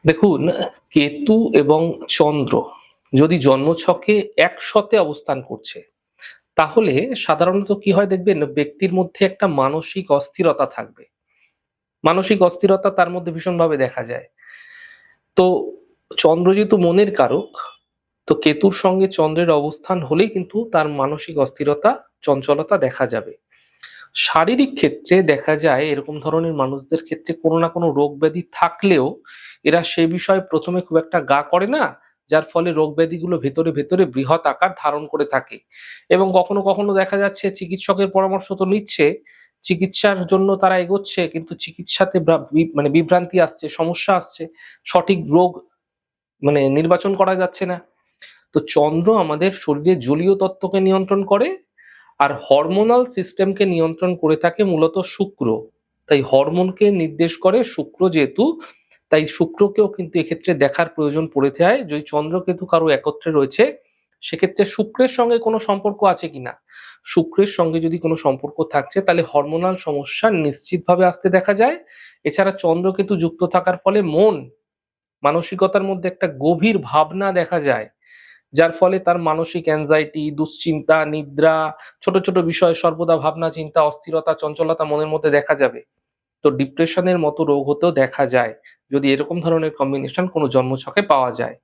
দেখুন, কেতু এবং চন্দ্র যদি জন্মছকে একসাথে অবস্থান করছে, তাহলে সাধারণত কি হয় দেখবেন ব্যক্তির মধ্যে একটা মানসিক অস্থিরতা থাকবে। মানসিক অস্থিরতা তার মধ্যে ভীষণভাবে দেখা যায়। তো চন্দ্র যেহেতু মনের কারক, তো কেতুর সঙ্গে চন্দ্রের অবস্থান হলেই কিন্তু তার মানসিক অস্থিরতা, চঞ্চলতা দেখা যাবে। শারীরিক ক্ষেত্রে দেখা যায় এরকম ধরনের মানুষদের ক্ষেত্রে কোনো না কোনো রোগ ব্যাধি থাকলেও এরা সে বিষয়ে প্রথমে খুব একটা গা করে না, যার ফলে রোগ ব্যাধিগুলো ভেতরে ভেতরে বৃহৎ আকার ধারণ করে থাকে। এবং কখনো কখনো দেখা যাচ্ছে চিকিৎসকের পরামর্শ তো নিচ্ছে, চিকিৎসার জন্য তারা এগোচ্ছে, কিন্তু চিকিৎসাতে মানে বিভ্রান্তি আসছে, সমস্যা আসছে, সঠিক রোগ মানে নির্বাচন করা যাচ্ছে না। তো চন্দ্র আমাদের শরীরে জলীয় তত্ত্বকে নিয়ন্ত্রণ করে, আর হরমোনাল সিস্টেমকে নিয়ন্ত্রণ করে থাকে মূলত শুক্র। তাই হরমোনকে নির্দেশ করে শুক্র যেহেতু, তাই শুক্রকেও কিন্তু এক্ষেত্রে দেখার প্রয়োজন পড়ে যায়। যদি চন্দ্র কেতু কারো একত্রে রয়েছে, সেক্ষেত্রে শুক্রের সঙ্গে কোনো সম্পর্ক আছে কিনা, শুক্রের সঙ্গে যদি কোনো সম্পর্ক থাকছে তাহলে হরমোনাল সমস্যা নিশ্চিতভাবে আসতে দেখা যায়। এছাড়া চন্দ্র কেতু যুক্ত থাকার ফলে মানসিকতার মধ্যে একটা গভীর ভাবনা দেখা যায়, যার ফলে তার মানসিক অ্যাংজাইটি, দুশ্চিন্তা, নিদ্রা, ছোট ছোট বিষয়ে সর্বদা ভাবনা চিন্তা, অস্থিরতা, চঞ্চলতা মনের মধ্যে দেখা যাবে। তো ডিপ্রেশনের মতো রোগ হতেও দেখা যায় যদি এরকম ধরনের কম্বিনেশন কোনো জন্মছকে পাওয়া যায়।